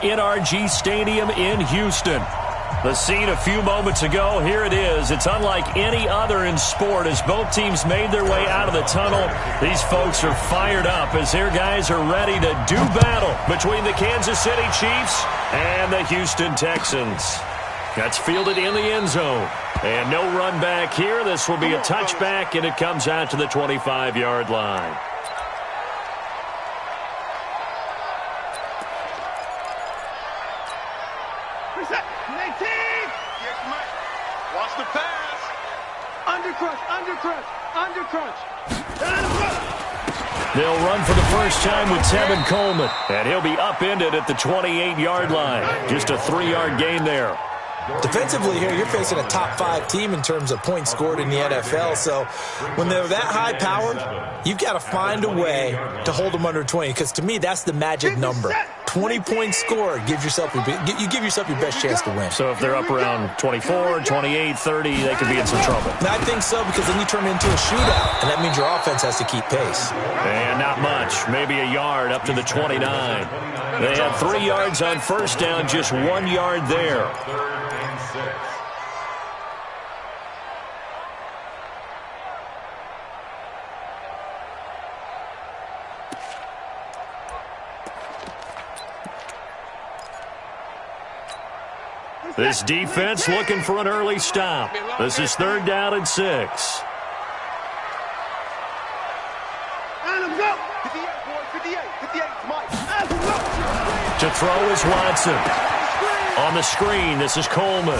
NRG Stadium in Houston. The scene a few moments ago, here it is. It's unlike any other in sport as both teams made their way out of the tunnel. These folks are fired up as their guys are ready to do battle between the Kansas City Chiefs and the Houston Texans. That's fielded in the end zone. And no run back here. This will be a touchback, and it comes out to the 25-yard line. Watch the pass. Under crunch. They'll run for the first time with Tevin Coleman, and he'll be upended at the 28-yard line. Just a 3-yard gain there. Defensively here, you're facing a top-5 team in terms of points scored in the NFL. So when they're that high-powered, you've got to find a way to hold them under 20. Because to me, that's the magic number. 20 points scored gives yourself your best chance to win. So if they're up around 24, 28, 30, they could be in some trouble. I think so, because then you turn it into a shootout, and that means your offense has to keep pace. And not much, maybe a yard up to the 29. They had 3 yards on first down, just 1 yard there. This defense looking for an early stop. This is 3rd down and 6. To throw is Watson. On the screen, this is Coleman.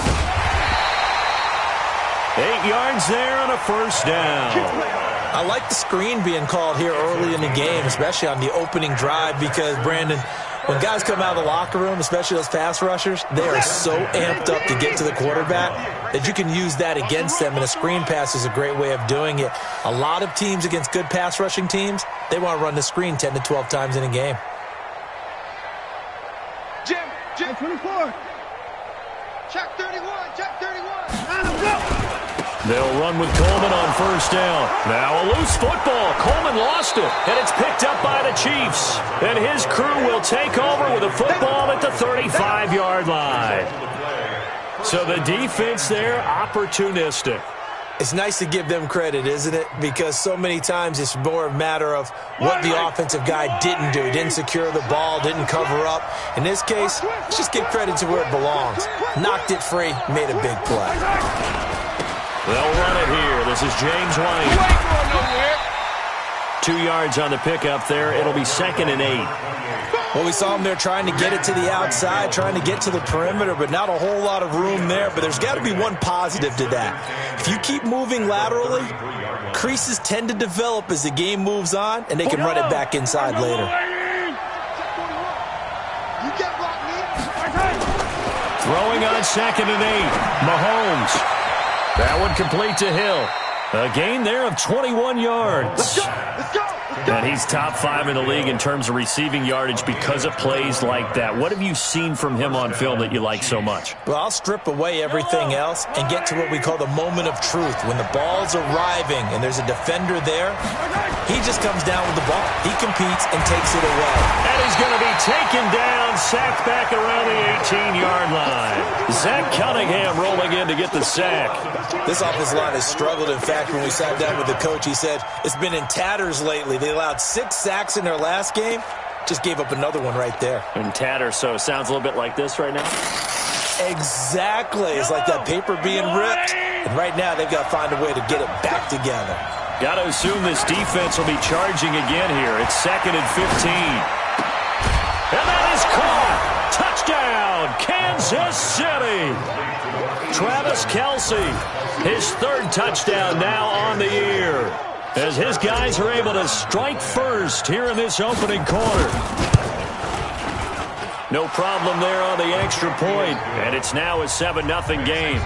8 yards there on a first down. I like the screen being called here early in the game, especially on the opening drive, because, Brandon, when guys come out of the locker room, especially those pass rushers, they are so amped up to get to the quarterback that you can use that against them, and a screen pass is a great way of doing it. A lot of teams against good pass rushing teams, they want to run the screen 10 to 12 times in a game. Jim 24. Check 31. They'll run with Coleman on first down. Now a loose football. Coleman lost it, and it's picked up by the Chiefs. And his crew will take over with a football at the 35-yard line. So the defense there, opportunistic. It's nice to give them credit, isn't it? Because so many times it's more a matter of what the offensive guy didn't do. He didn't secure the ball, didn't cover up. In this case, let's just give credit to where it belongs. Knocked it free, made a big play. They'll run it here. This is James White. 2 yards on the pickup there. It'll be 2nd and 8. Well, we saw him there trying to get it to the outside, trying to get to the perimeter, but not a whole lot of room there. But there's got to be one positive to that. If you keep moving laterally, creases tend to develop as the game moves on, and they can run it back inside later. Throwing on 2nd and 8. Mahomes. That one complete to Hill. A gain there of 21 yards. Let's go. And he's top 5 in the league in terms of receiving yardage because of plays like that. What have you seen from him on film that you like so much? Well, I'll strip away everything else and get to what we call the moment of truth. When the ball's arriving and there's a defender there, he just comes down with the ball. He competes and takes it away. And he's going to be taken down, sacked back around the 18-yard line. Zach Cunningham rolling in to get the sack. This offensive line has struggled. In fact, when we sat down with the coach, he said it's been in tatters lately. They allowed 6 sacks in their last game. Just gave up another one right there. In tatters, so it sounds a little bit like this right now? Exactly. It's like that paper being ripped. And right now, they've got to find a way to get it back together. Got to assume this defense will be charging again here. It's 2nd and 15. And that is caught. Touchdown, Kansas City. Travis Kelce, his 3rd touchdown now on the year, as his guys are able to strike first here in this opening quarter. No problem there on the extra point, and it's now a 7-0 game.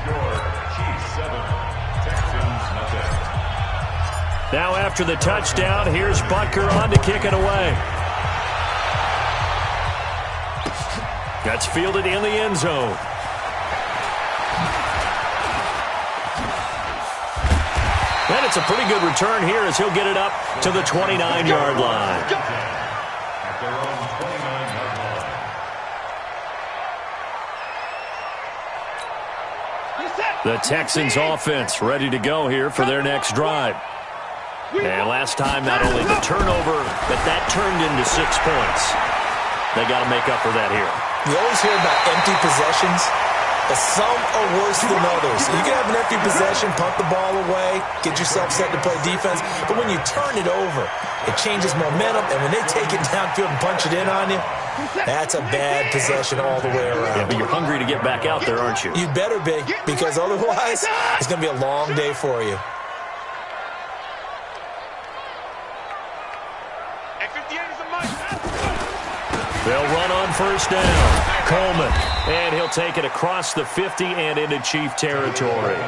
Now after the touchdown, here's Butker on to kick it away. That's fielded in the end zone. And it's a pretty good return here as he'll get it up to the 29-yard line. The Texans offense ready to go here for their next drive. And last time, not only the turnover, but that turned into 6 points. They got to make up for that here. You always hear about empty possessions, but some are worse than others. You can have an empty possession, punt the ball away, get yourself set to play defense, but when you turn it over, it changes momentum, and when they take it downfield and punch it in on you, that's a bad possession all the way around. Yeah, but you're hungry to get back out there, aren't you? You'd better be, because otherwise, it's going to be a long day for you. They'll run on first down. Coleman, and he'll take it across the 50 and into Chief territory.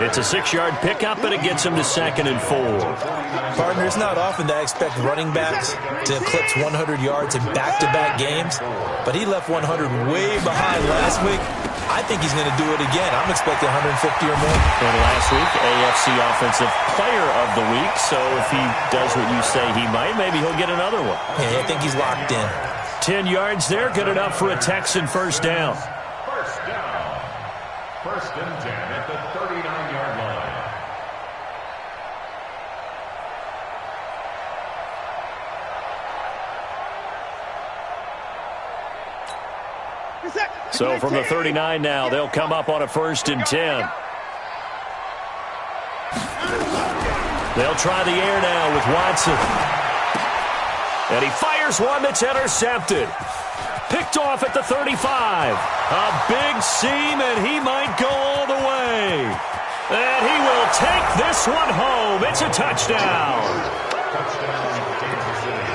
It's a 6-yard pickup, and it gets him to 2nd and 4. Partner, it's not often that I expect running backs to eclipse 100 yards in back-to-back games, but he left 100 way behind last week. I think he's going to do it again. I'm expecting 150 or more. And last week, AFC Offensive Player of the Week, so if he does what you say he might, maybe he'll get another one. Yeah, I think he's locked in. 10 yards there, good enough for a Texan first down. First down. 1st and 10 at the 39-yard line. So from the 39 now, they'll come up on a 1st and 10. They'll try the air now with Watson. And he fires one that's intercepted. Picked off at the 35. A big seam, and he might go all the way. And he will take this one home. It's a touchdown.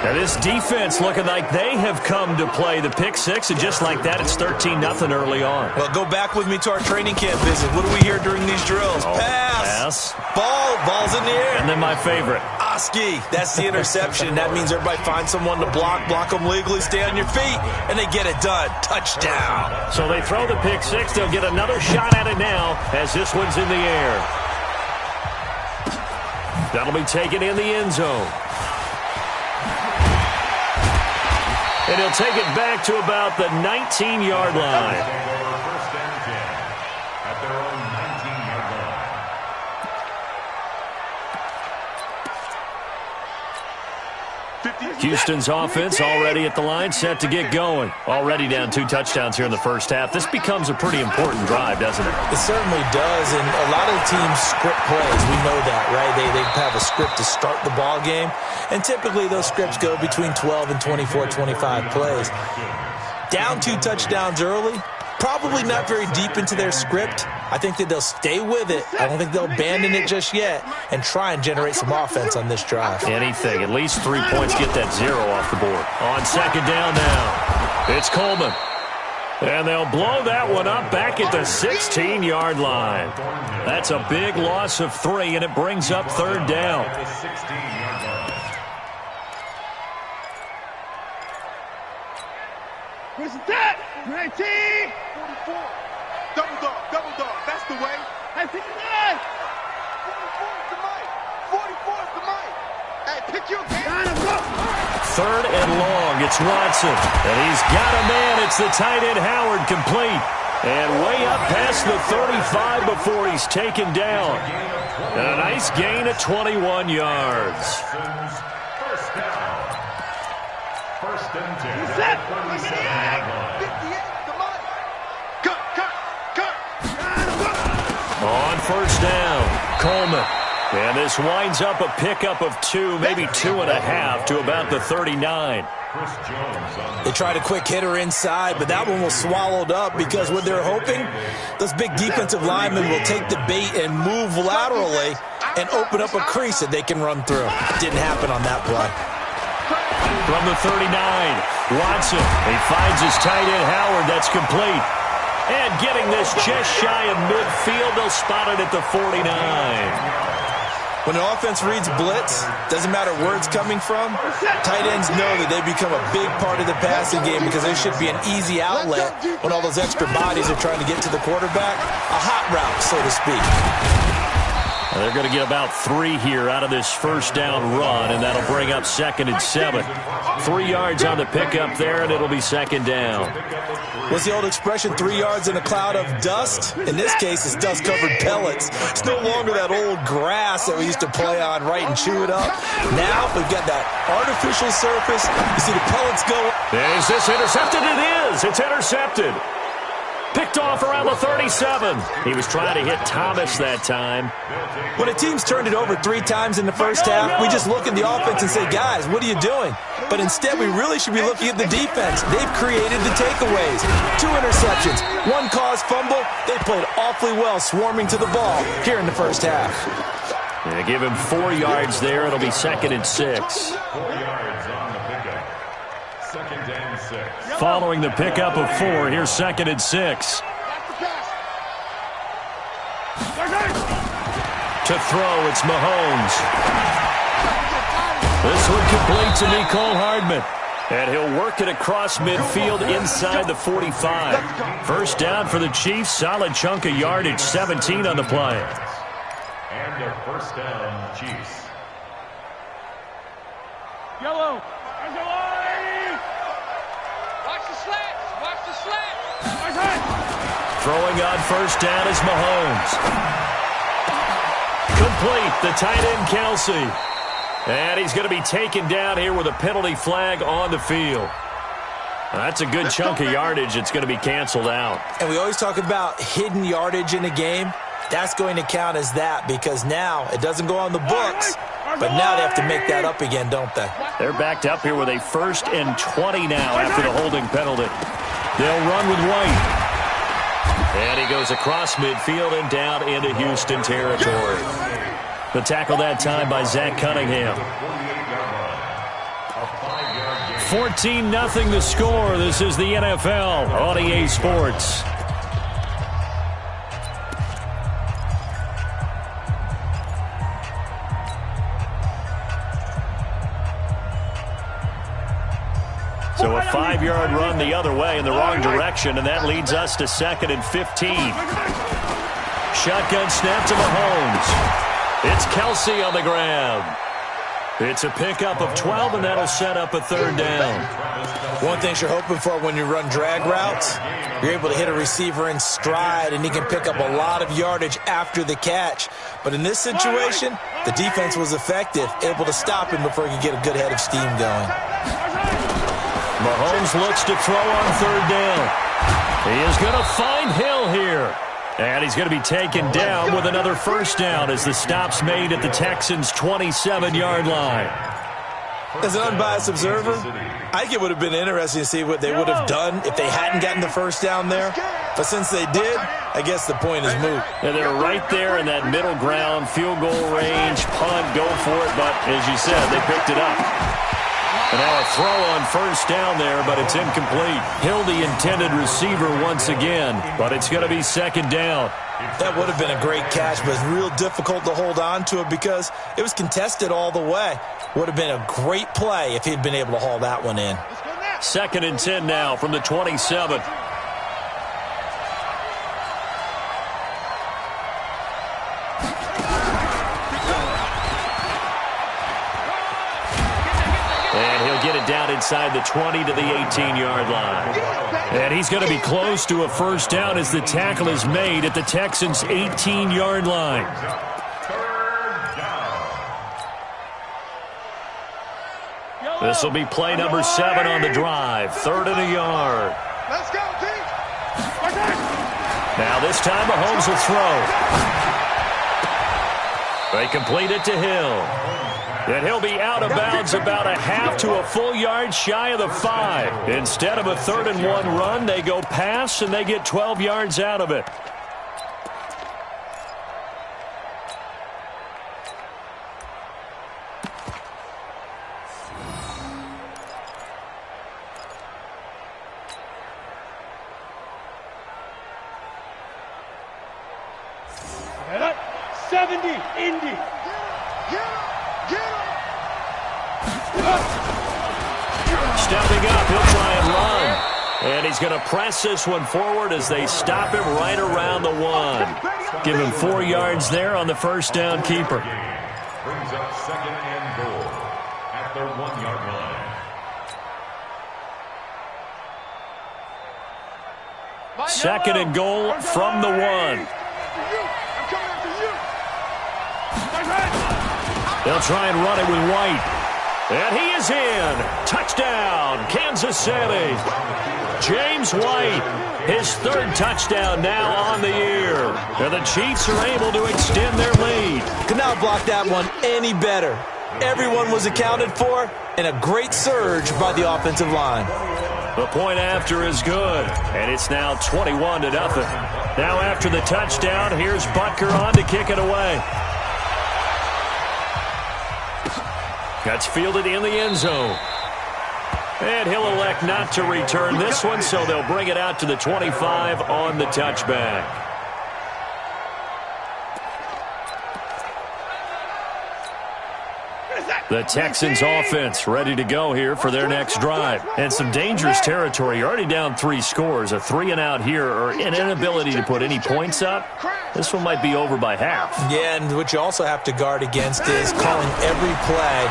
Now this defense looking like they have come to play the pick six, and just like that, it's 13-0 early on. Well, go back with me to our training camp visit. What do we hear during these drills? Pass. Ball's in the air. And then my favorite. Oski. That's the interception. That means everybody finds someone to block them legally, stay on your feet, and they get it done. Touchdown. So they throw the pick six. They'll get another shot at it now as this one's in the air. That'll be taken in the end zone. And he'll take it back to about the 19-yard line. First and 10 at their own 19-yard line. Houston's offense already at the line, set to get going. Already down 2 touchdowns here in the first half. This becomes a pretty important drive, doesn't it? It certainly does, and a lot of the teams script plays. We know that, right? They have a script to start the ball game, and typically those scripts go between 12 and 24, 25 plays. Down 2 touchdowns early, probably not very deep into their script. I think that they'll stay with it. I don't think they'll abandon it just yet and try and generate some offense on this drive. Anything. At least 3 points. Get that 0 off the board. On second down now, it's Coleman. And they'll blow that one up back at the 16-yard line. That's a big loss of 3, and it brings up third down. Where's that? 19! 44. Double dog. That's the way. Hey, 59! 44 is the mic. 44 is the mic. Hey, pick your game. Third and long. It's Watson. And he's got a man. It's the tight end Howard, complete. And way up past the 35 before he's taken down. And a nice gain at 21 yards. First down. 1st and 10. Set. 37-yard line. 58 is the mic. Cut. On first down, Coleman. And this winds up a pickup of 2, maybe 2.5 to about the 39. They tried a quick hitter inside, but that one was swallowed up because what they're hoping, those big defensive linemen will take the bait and move laterally and open up a crease that they can run through. Didn't happen on that play. From the 39, Watson. He finds his tight end Howard. That's complete. And getting this just shy of midfield, they'll spot it at the 49. When the offense reads blitz, doesn't matter where it's coming from, tight ends know that they become a big part of the passing game because there should be an easy outlet when all those extra bodies are trying to get to the quarterback. A hot route, so to speak. They're going to get about 3 here out of this first down run, and that'll bring up 2nd and 7. 3 yards on the pickup there, and it'll be 2nd down. What's the old expression, 3 yards in a cloud of dust? In this case, it's dust-covered pellets. It's no longer that old grass that we used to play on, right, and chew it up. Now we've got that artificial surface. You see the pellets go. Is this intercepted? It is. It's intercepted. Picked off around the 37. He was trying to hit Thomas that time. When a team's turned it over 3 times in the first half, we just look at the offense and say, guys, what are you doing? But instead, we really should be looking at the defense. They've created the takeaways. 2 interceptions, 1 caused fumble. They played awfully well swarming to the ball here in the first half. They give him 4 yards there. It'll be 2nd and 6. 4 yards on the pickup. 2nd and 6. Following the pickup of 4, here's 2nd and 6. To throw, it's Mahomes. This one complete to Mecole Hardman. And he'll work it across midfield inside the 45. First down for the Chiefs. Solid chunk of yardage, 17 on the play. And a first down, Chiefs. Yellow. Watch the slats. Watch the slats. Throwing on first down is Mahomes. Complete, the tight end Kelsey. And he's going to be taken down here with a penalty flag on the field. That's a good chunk of yardage. It's going to be canceled out. And we always talk about hidden yardage in a game. That's going to count as that because now it doesn't go on the books, but now they have to make that up again, don't they? They're backed up here with a 1st and 20 now after the holding penalty. They'll run with White. And he goes across midfield and down into Houston territory. The tackle that time by Zach Cunningham. 14-0 the score. This is the NFL on EA Sports. So a 5-yard run the other way in the wrong direction, and that leads us to 2nd and 15. Shotgun snap to Mahomes. It's Kelsey on the ground. It's a pickup of 12, and that'll set up a 3rd down. One thing you're hoping for when you run drag routes, you're able to hit a receiver in stride, and he can pick up a lot of yardage after the catch. But in this situation, the defense was effective, able to stop him before he could get a good head of steam going. Mahomes looks to throw on 3rd down. He is going to find Hill here. And he's going to be taken down with another first down as the stop's made at the Texans' 27-yard line. As an unbiased observer, I think it would have been interesting to see what they would have done if they hadn't gotten the first down there. But since they did, I guess the point is moot. And they're right there in that middle ground, field goal range, punt, go for it. But as you said, they picked it up. And now a throw on first down there, but it's incomplete. Hill, the intended receiver once again, but it's going to be 2nd down. That would have been a great catch, but it's real difficult to hold on to it because it was contested all the way. Would have been a great play if he'd been able to haul that one in. 2nd and 10 now from the 27. Get it down inside the 20 to the 18-yard line. And he's going to be close to a first down as the tackle is made at the Texans' 18-yard line. This will be play number 7 on the drive. 3rd and a yard. Let's go, team. Now this time Mahomes will throw. They complete it to Hill. And he'll be out of bounds about a half to a full yard shy of the 5. Instead of a 3rd and 1 run, they go pass, and they get 12 yards out of it. Get up. 70, Indy. Stepping up, he'll try and run. And he's going to press this one forward as they stop him right around the 1. Give him 4 yards there on the first down keeper. Brings up second and goal at their 1-yard line. Second and goal from the 1. They'll try and run it with White. And he is in. Touchdown, Kansas City. James White, his 3rd touchdown now on the year. And the Chiefs are able to extend their lead. Could not block that one any better. Everyone was accounted for, and a great surge by the offensive line. The point after is good, and it's now 21-0. Now after the touchdown, here's Butker on to kick it away. That's fielded in the end zone. And he'll elect not to return this one, so they'll bring it out to the 25 on the touchback. The Texans offense ready to go here for their next drive. And some dangerous territory. You're already down 3 scores. A 3-and-out here or an inability to put any points up. This one might be over by half. Yeah, and what you also have to guard against is calling every play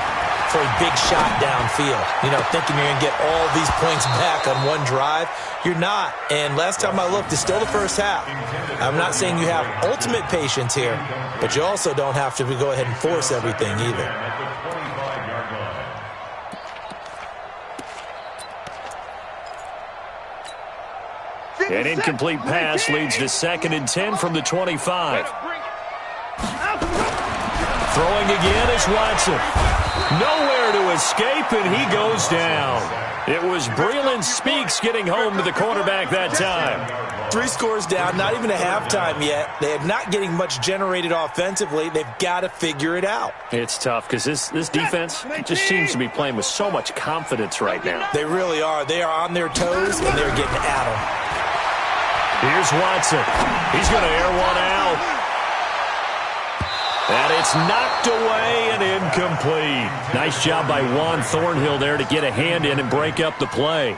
for a big shot downfield. You know, thinking you're going to get all these points back on one drive. You're not. And last time I looked, it's still the first half. I'm not saying you have ultimate patience here, but you also don't have to go ahead and force everything either. An incomplete pass leads to 2nd and 10 from the 25. Throwing again is Watson. Nowhere to escape, and he goes down. It was Breeland Speaks getting home to the quarterback that time. 3 scores down, not even a halftime yet. They are not getting much generated offensively. They've got to figure it out. It's tough because this defense just seems to be playing with so much confidence right now. They really are. They are on their toes, and they're getting at them. Here's Watson. He's going to air one out. And it's knocked away and incomplete. Nice job by Juan Thornhill there to get a hand in and break up the play.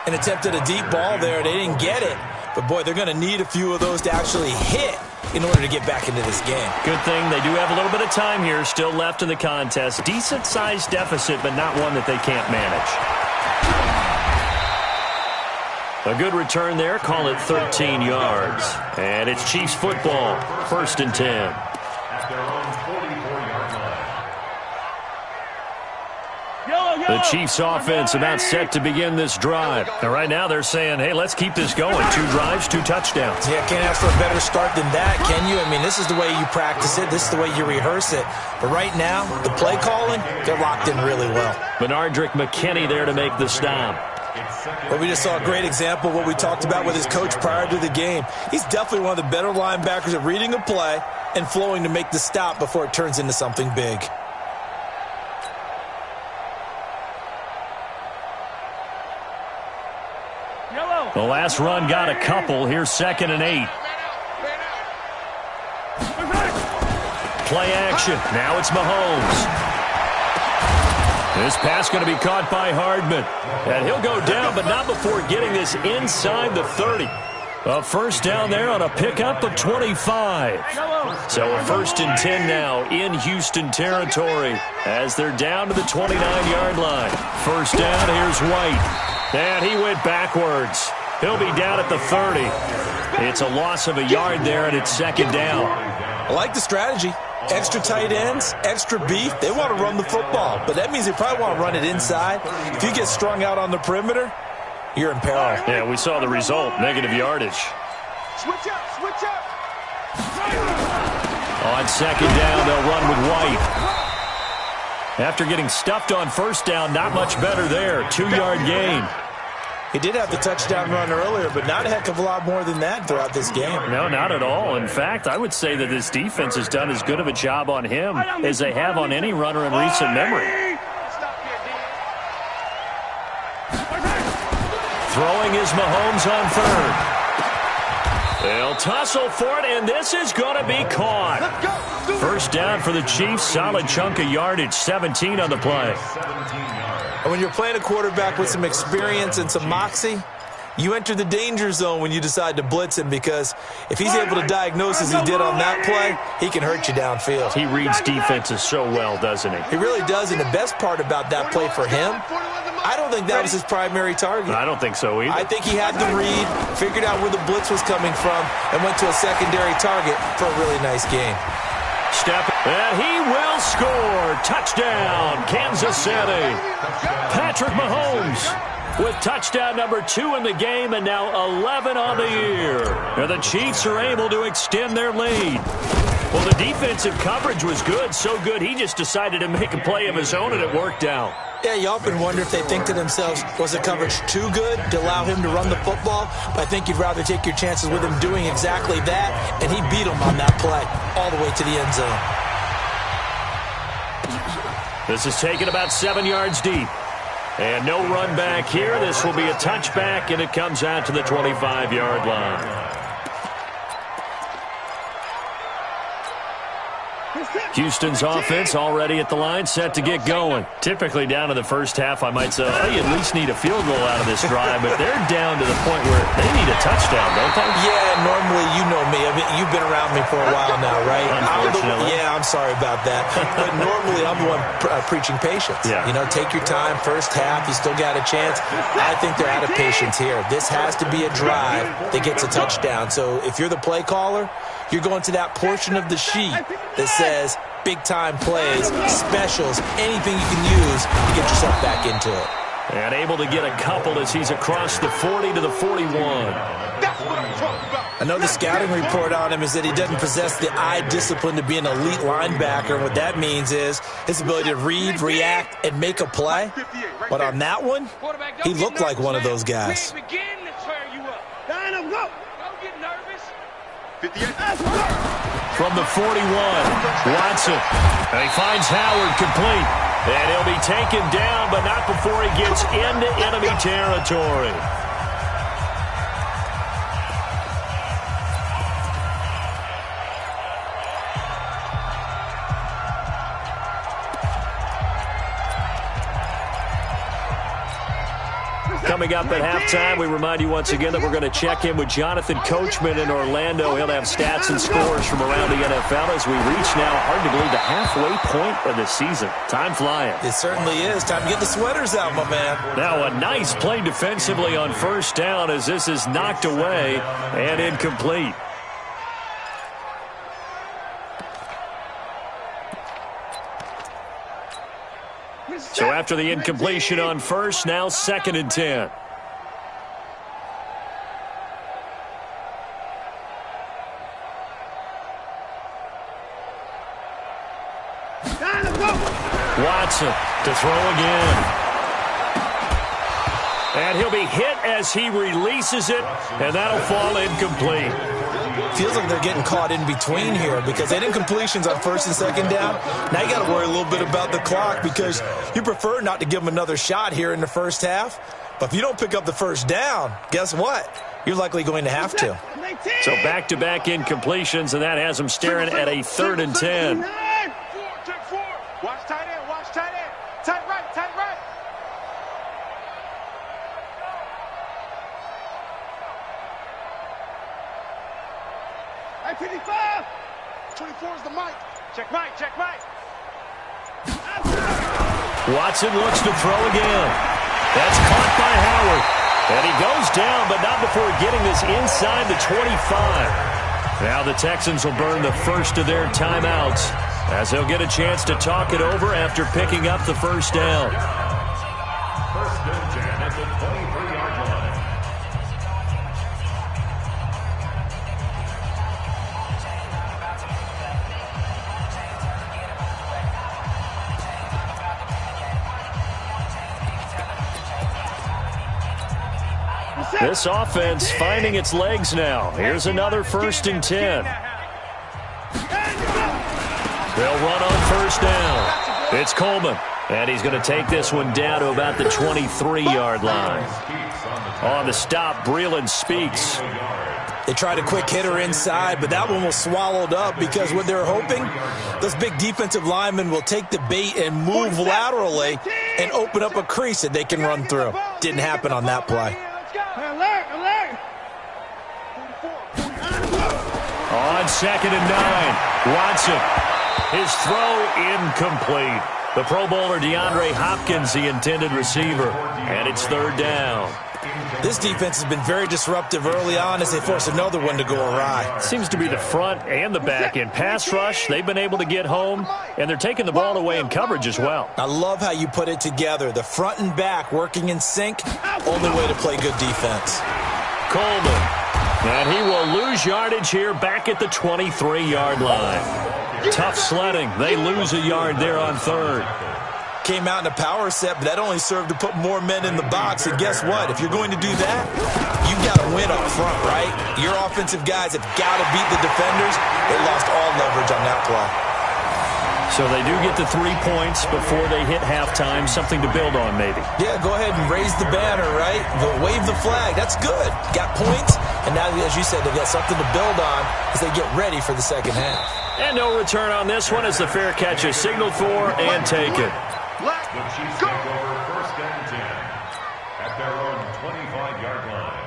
An attempt at a deep ball there. They didn't get it. But, boy, they're going to need a few of those to actually hit in order to get back into this game. Good thing they do have a little bit of time here still left in the contest. Decent-sized deficit, but not one that they can't manage. A good return there. Call it 13 yards. And it's Chiefs football. 1st and 10. At their own 44-yard line. The Chiefs offense about set to begin this drive. And right now they're saying, hey, let's keep this going. 2 drives, 2 touchdowns. Yeah, can't ask for a better start than that, can you? I mean, this is the way you practice it. This is the way you rehearse it. But right now, the play calling, they're locked in really well. Benardrick McKinney there to make the stop. But we just saw a great example of what we talked about with his coach prior to the game. He's definitely one of the better linebackers at reading a play and flowing to make the stop before it turns into something big. The last run got a couple. Here's 2nd and 8. Play action. Now it's Mahomes. This pass going to be caught by Hardman. And he'll go down, but not before getting this inside the 30. A first down there on a pickup of 25. So a 1st and 10 now in Houston territory as they're down to the 29-yard line. First down, here's White. And he went backwards. He'll be down at the 30. It's a loss of a yard there, and it's 2nd down. I like the strategy. Extra tight ends, extra beef. They want to run the football, but that means they probably want to run it inside. If you get strung out on the perimeter, you're in peril. Yeah, we saw the result, negative yardage. Switch up, switch up. On 2nd down, they'll run with White. After getting stuffed on 1st down, not much better there. 2-yard gain. He did have the touchdown run earlier, but not a heck of a lot more than that throughout this game. No, not at all. In fact, I would say that this defense has done as good of a job on him as they have on any runner in recent memory. Throwing is Mahomes on 3rd. They'll tussle for it, and this is going to be caught. First down for the Chiefs. Solid chunk of yardage. 17 on the play. And when you're playing a quarterback with some experience and some moxie, You enter the danger zone when you decide to blitz him, because if he's able to diagnose as he did on that play, he can hurt you downfield. He reads defenses so well, doesn't he? He really does, and the best part about that play for him, I don't think that was his primary target. I don't think so either. I think he had the read, figured out where the blitz was coming from, and went to a secondary target for a really nice game. Step, and he will score. Touchdown, Kansas City. Patrick Mahomes with touchdown number 2 in the game, and now 11 on the year. And the Chiefs are able to extend their lead. Well, the defensive coverage was good, so good he just decided to make a play of his own, and it worked out. Yeah, you often wonder if they think to themselves, was the coverage too good to allow him to run the football? But I think you'd rather take your chances with him doing exactly that, and he beat him on that play all the way to the end zone. This is taken about 7 yards deep. And no run back here. This will be a touchback, and it comes out to the 25-yard line. Houston's offense already at the line, set to get going. Typically down to the first half, I might say, oh, you at least need a field goal out of this drive, but they're down to the point where they need a touchdown, don't they? Yeah, normally, you know me. I mean, you've been around me for a while now, right? Unfortunately. I'm sorry about that. But normally, I'm the one preaching patience. Yeah. You know, take your time, first half, you still got a chance. I think they're out of patience here. This has to be a drive that gets a touchdown. So if you're the play caller, you're going to that portion of the sheet that says big-time plays, specials, anything you can use to get yourself back into it. And able to get a couple as he's across the 40 to the 41. I know the scouting report on him is that he doesn't possess the eye discipline to be an elite linebacker. And what that means is his ability to read, react, and make a play. But on that one, he looked like one of those guys. From the 41, Watson. And he finds Howard complete. And he'll be taken down, but not before he gets into enemy territory. Coming up at halftime, we remind you once again that we're going to check in with Jonathan Coachman in Orlando. He'll have stats and scores from around the NFL as we reach now, hard to believe, the halfway point of the season. Time flying. It certainly is. Time to get the sweaters out, my man. Now a nice play defensively on first down as this is knocked away and incomplete. So after the incompletion on first, now 2nd and 10. Watson to throw again. And he'll be hit as he releases it, and that'll fall incomplete. Feels like they're getting caught in between here because they had incompletions on 1st and 2nd down. Now you got to worry a little bit about the clock because you prefer not to give them another shot here in the first half. But if you don't pick up the first down, guess what? You're likely going to have to. So back-to-back incompletions, and that has them staring at a 3rd and 10. Watch tight end, watch tight end. Tight right, tight right. Hey, 55. 24 is the mic. Check mic, check mic. Watson looks to throw again. That's caught by Howard. And he goes down, but not before getting this inside the 25. Now the Texans will burn the first of their timeouts as they'll get a chance to talk it over after picking up the first down. 1st and 10 at the 23-yard line. This offense finding its legs now. Here's another 1st and 10. They'll run on first down. It's Coleman, and he's going to take this one down to about the 23-yard line. On the stop, Breeland Speaks. They tried a quick hitter inside, but that one was swallowed up because what they're hoping, those big defensive linemen will take the bait and move laterally and open up a crease that they can run through. Didn't happen on that play. On 2nd and 9, Watson. His throw incomplete. The Pro Bowler DeAndre Hopkins, the intended receiver. And it's 3rd down. This defense has been very disruptive early on as they force another one to go awry. Seems to be the front and the back end. Pass rush, they've been able to get home, and they're taking the ball away in coverage as well. I love how you put it together. The front and back working in sync, only way to play good defense. Coleman, and he will lose yardage here back at the 23-yard line. Tough sledding. They lose a yard there on 3rd. Came out in a power set, but that only served to put more men in the box. And guess what? If you're going to do that, you've got to win up front, right? Your offensive guys have got to beat the defenders. They lost all leverage on that play. So they do get the 3 points before they hit halftime. Something to build on, maybe. Yeah, go ahead and raise the banner, right? Wave the flag. That's good. Got points, and now, as you said, they've got something to build on as they get ready for the second half. And no return on this one as the fair catch is signaled for and taken. The Chiefs take over 1st and 10 at their own 25-yard line.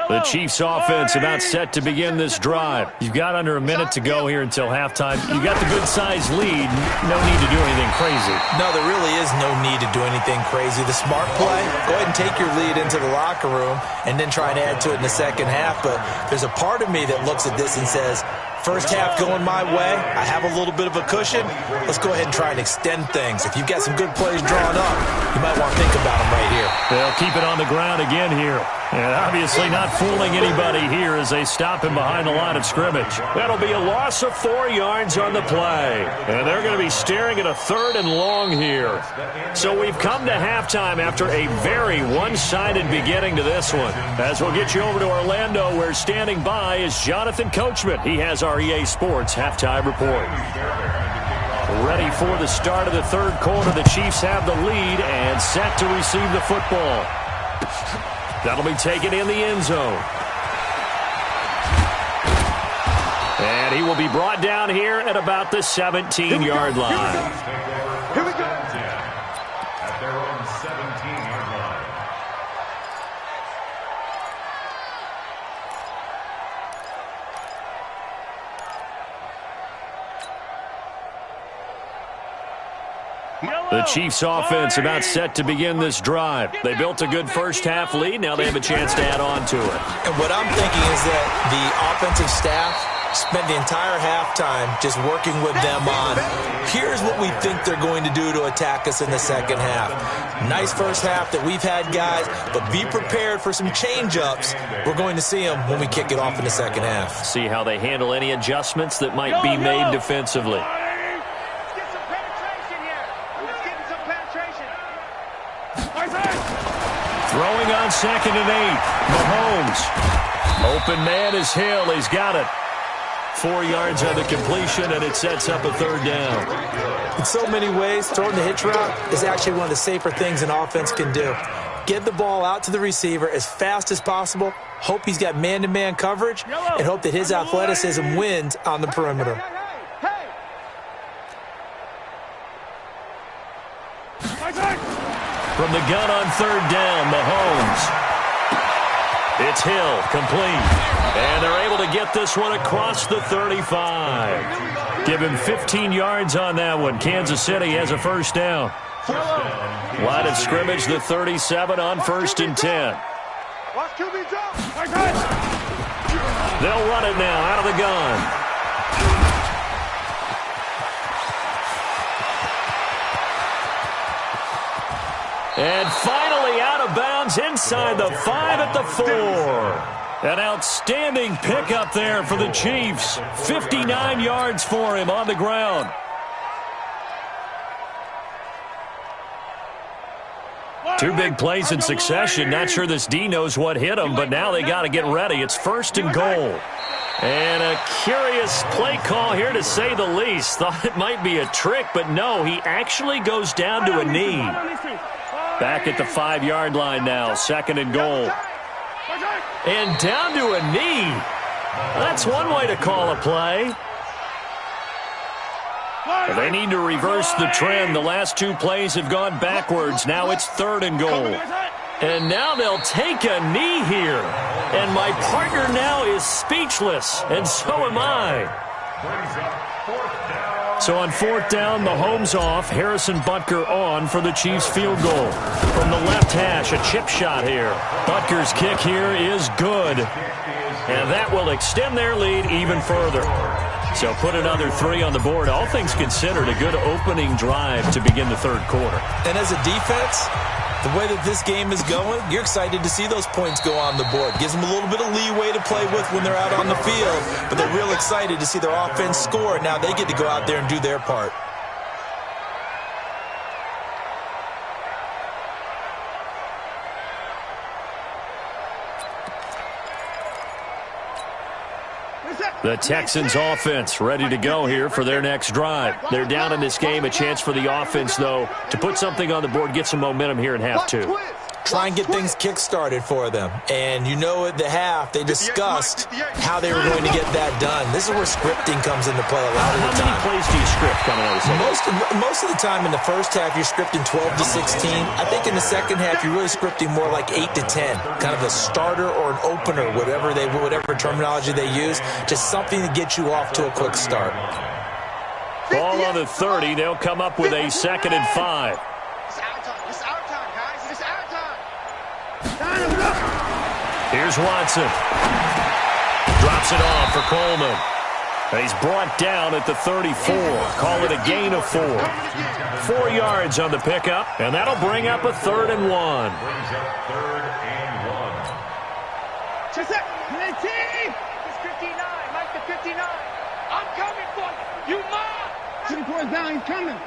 The Chiefs offense about set to begin this drive. You've got under a minute to go here until halftime. You got the good-sized lead. No need to do anything crazy. No, there really is no need to do anything crazy. The smart play, go ahead and take your lead into the locker room and then try and add to it in the second half. But there's a part of me that looks at this and says, first half going my way, I have a little bit of a cushion. Let's go ahead and try and extend things. If you've got some good plays drawn up, you might want to think about them right here. They'll keep it on the ground again here. And obviously not fooling anybody here as they stop him behind the line of scrimmage. That'll be a loss of 4 yards on the play. And they're going to be staring at a 3rd and long here. So we've come to halftime after a very one-sided beginning to this one. As we'll get you over to Orlando, where standing by is Jonathan Coachman. He has our EA Sports halftime report. Ready for the start of the 3rd quarter. The Chiefs have the lead and set to receive the football. That'll be taken in the end zone. And he will be brought down here at about the 17-yard line. Here we go. At their own 17-yard line. The Chiefs offense about set to begin this drive. They built a good first half lead. Now they have a chance to add on to it. And what I'm thinking is that the offensive staff spent the entire halftime just working with them on, here's what we think they're going to do to attack us in the second half. Nice first half that we've had, guys, but be prepared for some change-ups. We're going to see them when we kick it off in the second half. See how they handle any adjustments that might be made defensively. Throwing on 2nd and 8. Mahomes. Open man is Hill. He's got it. 4 yards on the completion, and it sets up a 3rd down. In so many ways, throwing the hitch route is actually one of the safer things an offense can do. Get the ball out to the receiver as fast as possible, hope he's got man-to-man coverage, and hope that his athleticism wins on the perimeter. From the gun on 3rd down, Mahomes. It's Hill, complete. And they're able to get this one across the 35. Give him 15 yards on that one. Kansas City has a 1st down. Line of scrimmage, the 37 on 1st and 10. They'll run it now out of the gun. And finally out of bounds inside the 5 at the 4. An outstanding pickup there for the Chiefs. 59 yards for him on the ground. Two big plays in succession. Not sure this D knows what hit him, but now they got to get ready. It's 1st and goal. And a curious play call here, to say the least. Thought it might be a trick, but no, he actually goes down to a knee. Back at the 5-yard line now, 2nd and goal. And down to a knee. That's one way to call a play. They need to reverse the trend. The last two plays have gone backwards. Now it's 3rd and goal. And now they'll take a knee here. And my partner now is speechless, and so am I. So on 4th down, Mahomes off. Harrison Butker on for the Chiefs field goal. From the left hash, a chip shot here. Butker's kick here is good. And that will extend their lead even further. So put another 3 on the board. All things considered, a good opening drive to begin the 3rd quarter. And as a defense, the way that this game is going, you're excited to see those points go on the board. Gives them a little bit of leeway to play with when they're out on the field, but they're real excited to see their offense score. Now they get to go out there and do their part. The Texans offense ready to go here for their next drive. They're down in this game. A chance for the offense, though, to put something on the board, get some momentum here in half 2. Try and get things kick-started for them. And you know at the half, they discussed how they were going to get that done. This is where scripting comes into play a lot of the time. How many plays do you script coming out of the second? Most of the time in the first half, you're scripting 12 to 16. I think in the second half, you're really scripting more like 8 to 10. Kind of a starter or an opener, whatever terminology they use. Just something to get you off to a quick start. Ball on the 30. They'll come up with a 2nd and 5. Here's Watson. Drops it off for Coleman. And he's brought down at the 34. Call it a gain of 4. 4 yards on the pickup, and that'll bring up a 3rd and 1. Brings up 3rd and 1. Check that. 59. Mike the 59. I'm coming for you. You must. 4 down. He's coming.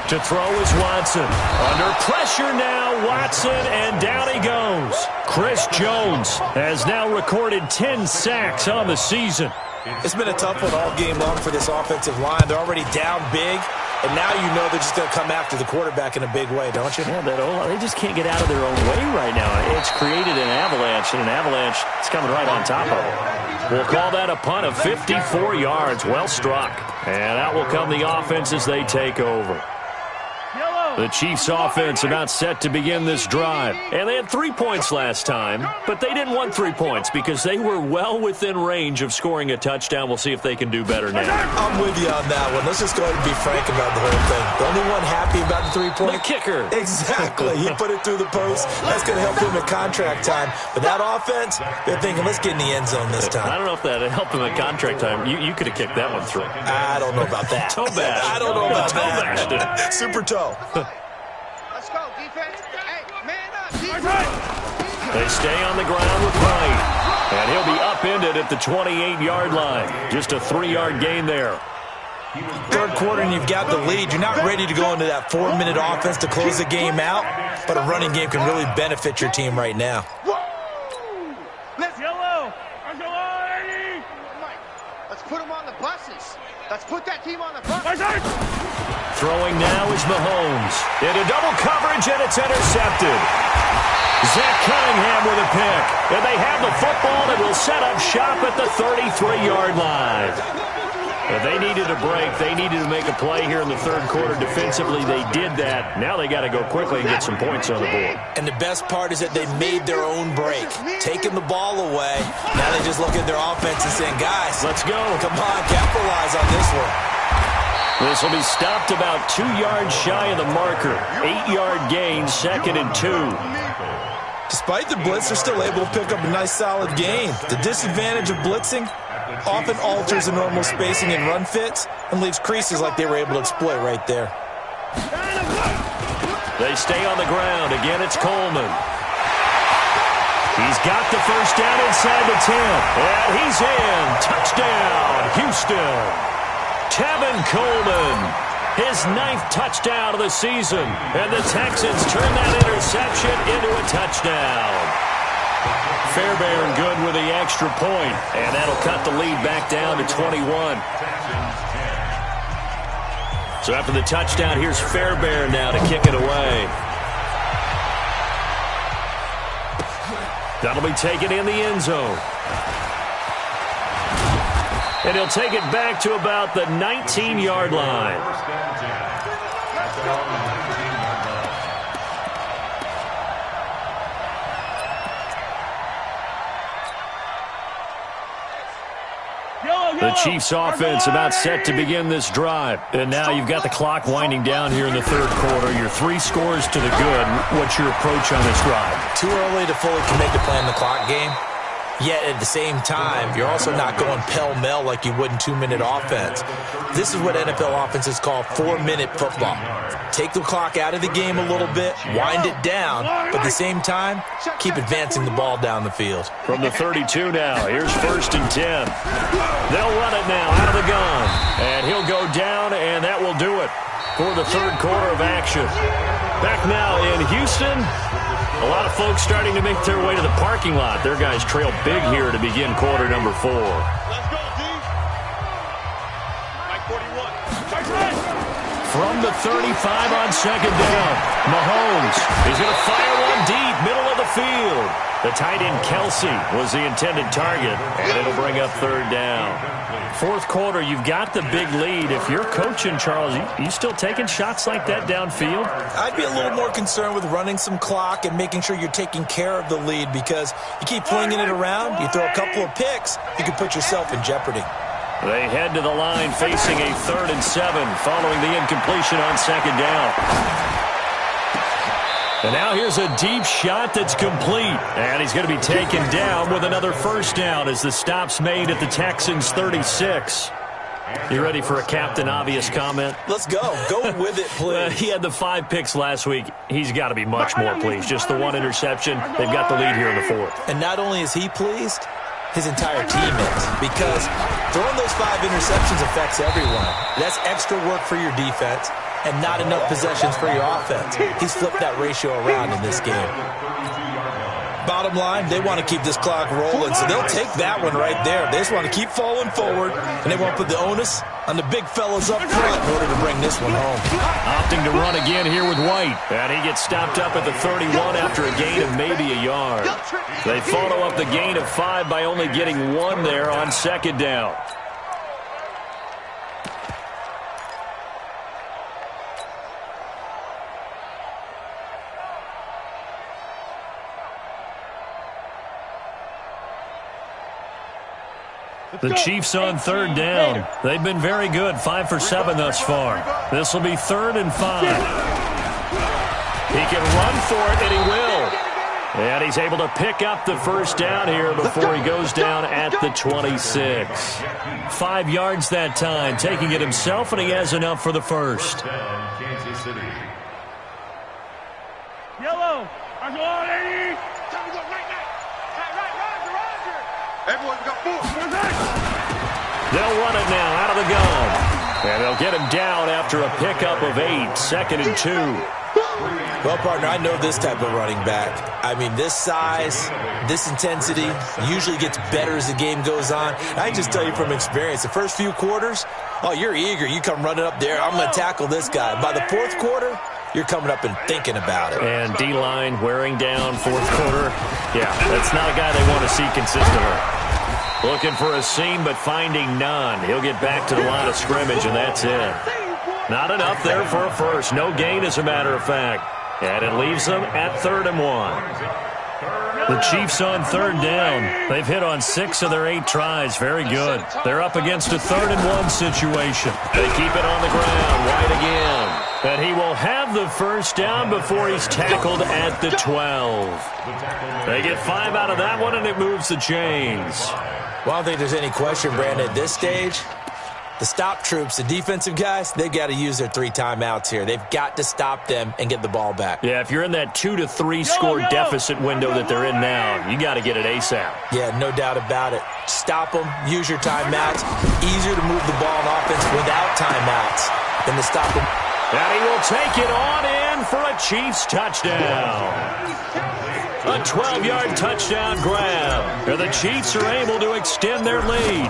To throw is Watson. Under pressure now, Watson, and down he goes. Chris Jones has now recorded 10 sacks on the season. It's been a tough one all game long for this offensive line. They're already down big, and now you know they're just going to come after the quarterback in a big way, don't you? Yeah, they just can't get out of their own way right now. It's created an avalanche, and an avalanche is coming right on top of it. We'll call that a punt of 54 yards. Well struck. And out will come the offense as they take over. The Chiefs offense about set to begin this drive. And they had 3 points last time, but they didn't want 3 points because they were well within range of scoring a touchdown. We'll see if they can do better now. I'm with you on that one. Let's just go ahead and be frank about the whole thing. The only one happy about the 3-point? The kicker. Exactly. He put it through the post. That's going to help him in contract time. But that offense, they're thinking, let's get in the end zone this time. I don't know if that helped him in contract time. You could have kicked that one through. I don't know about that. Toe bash. I don't know about that. Super toe. Let's go, defense. Hey, man up, defense. They stay on the ground with Wright. And he'll be upended at the 28-yard line. Just a 3-yard gain there. 3rd quarter and you've got the lead. You're not ready to go into that 4-minute offense to close the game out, but a running game can really benefit your team right now. Let's yellow. Let's put them on the buses. Let's put that team on the bus. Throwing now is Mahomes. Into double coverage, and it's intercepted. Zach Cunningham with a pick. And they have the football that will set up shop at the 33-yard line. If they needed a break, they needed to make a play here in the 3rd quarter. Defensively, they did that. Now they got to go quickly and get some points on the board. And the best part is that they made their own break. Taking the ball away. Now they just look at their offense and saying, guys, let's go. Come on, capitalize on this one. This will be stopped about 2 yards shy of the marker. 8-yard gain, 2nd and 2. Despite the blitz, they're still able to pick up a nice, solid gain. The disadvantage of blitzing often alters the normal spacing and run fits and leaves creases like they were able to exploit right there. They stay on the ground. Again, it's Coleman. He's got the first down inside the 10. And he's in. Touchdown, Houston. Tevin Coleman, his 9th touchdown of the season. And the Texans turn that interception into a touchdown. Fairbairn good with the extra point, and that'll cut the lead back down to 21. So after the touchdown, here's Fairbairn now to kick it away. That'll be taken in the end zone. And he'll take it back to about the 19-yard line. First down 10 at their own 19-yard line. The Chiefs offense about set to begin this drive. And now you've got the clock winding down here in the third quarter. You're 3 scores to the good. What's your approach on this drive? Too early to fully commit to playing the clock game. Yet at the same time, you're also not going pell-mell like you would in 2-minute offense. This is what NFL offenses call 4-minute football. Take the clock out of the game a little bit, wind it down, but at the same time, keep advancing the ball down the field. From the 32 now, here's 1st and 10. They'll run it now out of the gun. And he'll go down, and that will do it for the third quarter of action. Back now in Houston. A lot of folks starting to make their way to the parking lot. Their guys trail big here to begin quarter number 4. Let's go, D. Mike 41. From the 35 on 2nd down, Mahomes is going to fire one deep, middle of the field. The tight end Kelsey was the intended target, and it'll bring up 3rd down. Fourth quarter, you've got the big lead. If you're coaching, Charles, you still taking shots like that downfield? I'd be a little more concerned with running some clock and making sure you're taking care of the lead, because you keep flinging it around, you throw a couple of picks, you could put yourself in jeopardy. They head to the line facing a 3rd and 7 following the incompletion on 2nd down. And now here's a deep shot that's complete. And he's going to be taken down with another 1st down as the stop's made at the Texans' 36. You ready for a Captain Obvious comment? Let's go. Go with it, please. He had the 5 picks last week. He's got to be much more pleased. Just the 1 interception. They've got the lead here in the 4th. And not only is he pleased, his entire team is. Because throwing those 5 interceptions affects everyone. That's extra work for your defense and not enough possessions for your offense. He's flipped that ratio around in this game. Bottom line, they want to keep this clock rolling, so they'll take that one right there. They just want to keep falling forward, and they want to put the onus on the big fellas up front in order to bring this one home. Opting to run again here with White. And he gets stopped up at the 31 after a gain of maybe a yard. They follow up the gain of 5 by only getting 1 there on 2nd down. The Chiefs on 3rd down. They've been very good, 5 for 7 thus far. This will be 3rd and 5. He can run for it, and he will. And he's able to pick up the 1st down here before he goes down at the 26. 5 yards that time, taking it himself, and he has enough for the 1st. Kansas City. Yellow. Time to go right. Roger. Everyone's got 4. They'll run it now out of the gun. And they'll get him down after a pickup of 8, 2nd and 2. Well, partner, I know this type of running back. I mean, this size, this intensity usually gets better as the game goes on. I just tell you from experience, the first few quarters, oh, you're eager. You come running up there. I'm going to tackle this guy. By the 4th quarter, you're coming up and thinking about it. And D-line wearing down 4th quarter. Yeah, that's not a guy they want to see consistently. Looking for a seam, but finding none. He'll get back to the line of scrimmage, and that's it. Not enough there for a 1st. No gain, as a matter of fact. And it leaves them at 3rd and 1. The Chiefs on 3rd down. They've hit on 6 of their 8 tries. Very good. They're up against a 3rd and 1 situation. They keep it on the ground. White again. And he will have the 1st down before he's tackled at the 12. They get 5 out of that one, and it moves the chains. Well, I don't think there's any question, Brandon, at this stage, the stop troops, the defensive guys, they've got to use their 3 timeouts here. They've got to stop them and get the ball back. Yeah, if you're in that 2 to 3 score deficit window that they're in now, you got to get it ASAP. Yeah, no doubt about it. Stop them, use your timeouts. Easier to move the ball on offense without timeouts than to stop them. And he will take it on in for a Chiefs touchdown. A 12-yard touchdown grab. And the Chiefs are able to extend their lead.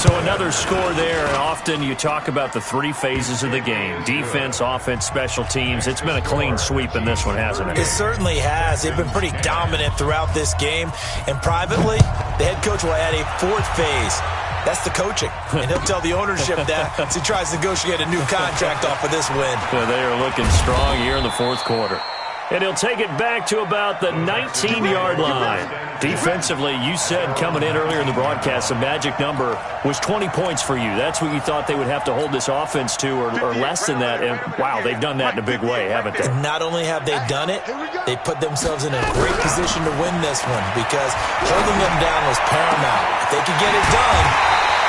So another score there. And often you talk about the 3 phases of the game. Defense, offense, special teams. It's been a clean sweep in this one, hasn't it? It certainly has. They've been pretty dominant throughout this game. And privately, the head coach will add a 4th phase. That's the coaching. And he'll tell the ownership that as he tries to negotiate a new contract off of this win. They are looking strong here in the fourth quarter. And he'll take it back to about the 19-yard line. Defensively, you said coming in earlier in the broadcast, the magic number was 20 points for you. That's what you thought they would have to hold this offense to, or less than that. And, wow, they've done that in a big way, haven't they? Not only have they done it, they put themselves in a great position to win this one because holding them down was paramount. If they could get it done,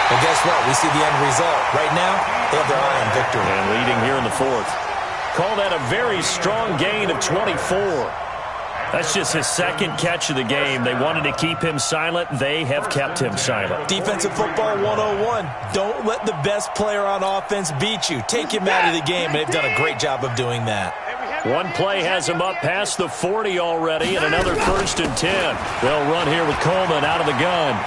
well, guess what? We see the end result. Right now, they have their eye on victory. And leading here in the fourth. Call that a very strong gain of 24. That's just his second catch of the game. They wanted to keep him silent. They have kept him silent. Defensive football 101. Don't let the best player on offense beat you. Take him out of the game, and they've done a great job of doing that. One play has him up past the 40 already, and another 1st and 10. They'll run here with Coleman out of the gun.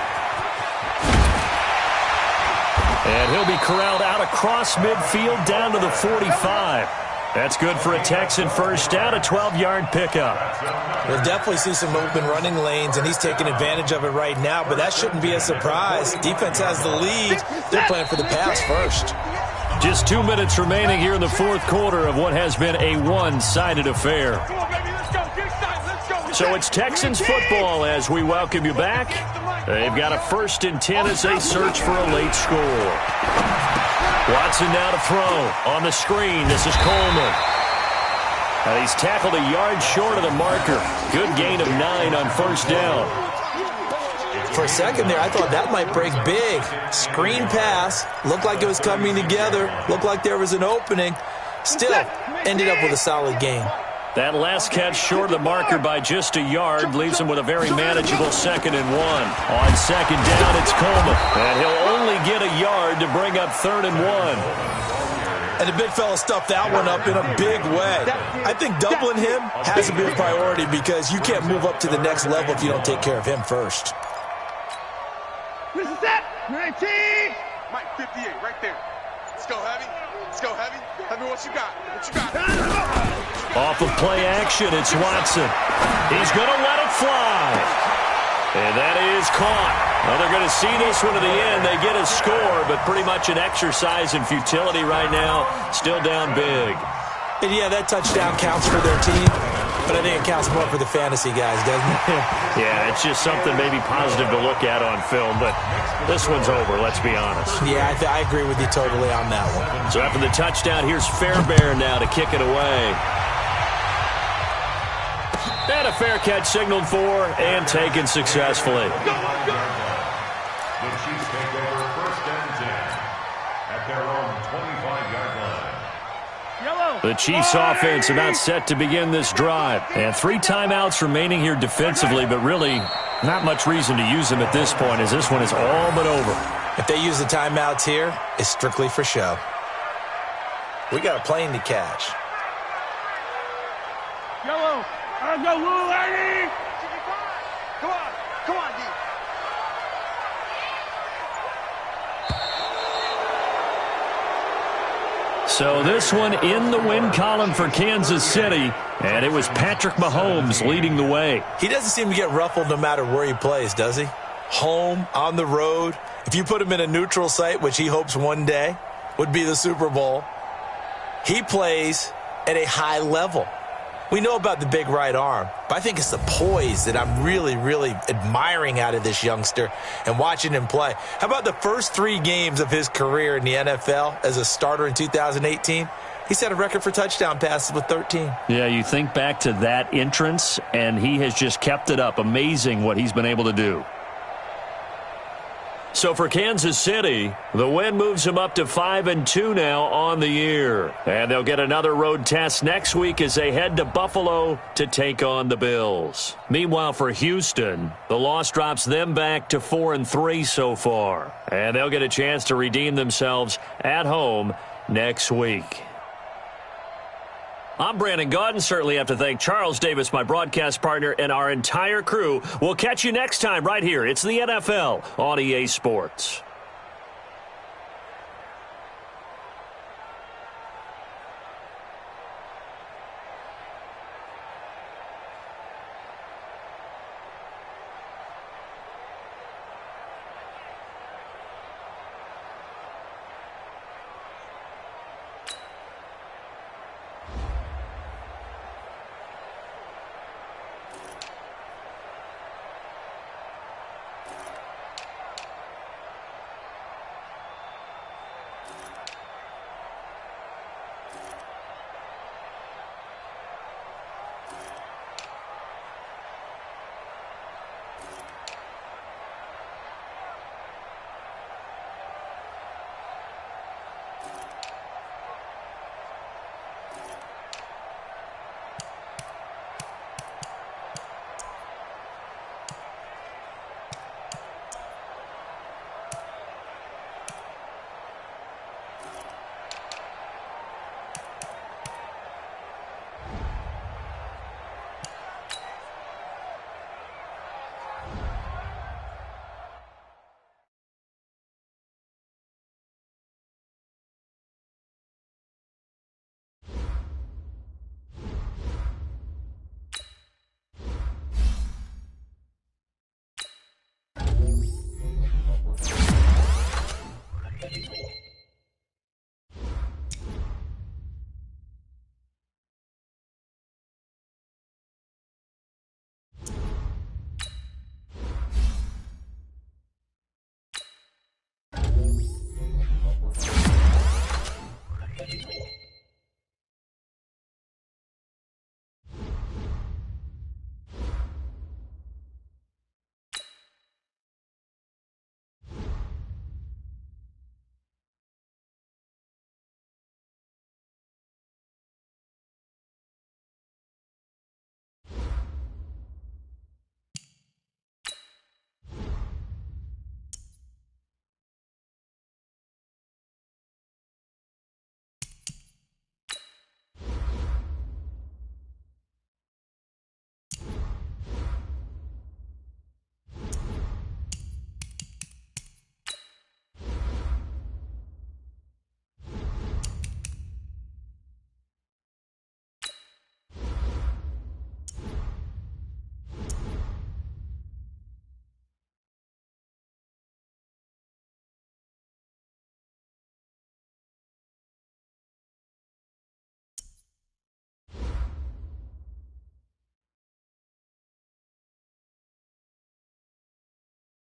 And he'll be corralled out across midfield down to the 45. That's good for a Texan first down, a 12-yard pickup. We'll definitely see some open running lanes, and he's taking advantage of it right now, but that shouldn't be a surprise. Defense has the lead. They're playing for the pass first. Just 2 minutes remaining here in the fourth quarter of what has been a one-sided affair. So it's Texans football as we welcome you back. They've got a 1st and 10 as they search for a late score. Watson now to throw on the screen. This is Coleman. And he's tackled a yard short of the marker. Good gain of 9 on 1st down. For a second there, I thought that might break big. Screen pass. Looked like it was coming together. Looked like there was an opening. Still, ended up with a solid gain. That last catch short of the marker by just a yard leaves him with a very manageable 2nd and 1. On 2nd down, it's Coleman. And he'll only get a yard to bring up 3rd and 1. And the big fella stuffed that one up in a big way. I think doubling him has to be a priority because you can't move up to the next level if you don't take care of him first. This is that. 19. Mike, 58, right there. Let's go heavy. Let's go heavy. Heavy, what you got? What you got? Off of play action, it's Watson. He's going to let it fly. And that is caught. Well, they're going to see this one to the end. They get a score, but pretty much an exercise in futility right now. Still down big. And yeah, that touchdown counts for their team, but I think it counts more for the fantasy guys, doesn't it? Yeah, it's just something maybe positive to look at on film, but this one's over, let's be honest. Yeah, I agree with you totally on that one. So after the touchdown, here's Fairbairn now to kick it away. And a fair catch signaled for and taken successfully. The Chiefs take over 1st and 10 at their own 25-yard line. The Chiefs offense about set to begin this drive. And 3 timeouts remaining here defensively, but really not much reason to use them at this point as this one is all but over. If they use the timeouts here, it's strictly for show. We got a plane to catch. Yellow. Let's go, Lou, lady. Come on. Come on, D. So this one in the win column for Kansas City, and it was Patrick Mahomes leading the way. He doesn't seem to get ruffled no matter where he plays, does he? Home, on the road. If you put him in a neutral site, which he hopes one day would be the Super Bowl, he plays at a high level. We know about the big right arm, but I think it's the poise that I'm really, really admiring out of this youngster and watching him play. How about the first 3 games of his career in the NFL as a starter in 2018? He set a record for touchdown passes with 13. Yeah, you think back to that entrance, and he has just kept it up. Amazing what he's been able to do. So for Kansas City, the win moves them up to 5-2 now on the year. And they'll get another road test next week as they head to Buffalo to take on the Bills. Meanwhile, for Houston, the loss drops them back to 4-3 so far. And they'll get a chance to redeem themselves at home next week. I'm Brandon Gaudin. Certainly have to thank Charles Davis, my broadcast partner, and our entire crew. We'll catch you next time right here. It's the NFL on EA Sports.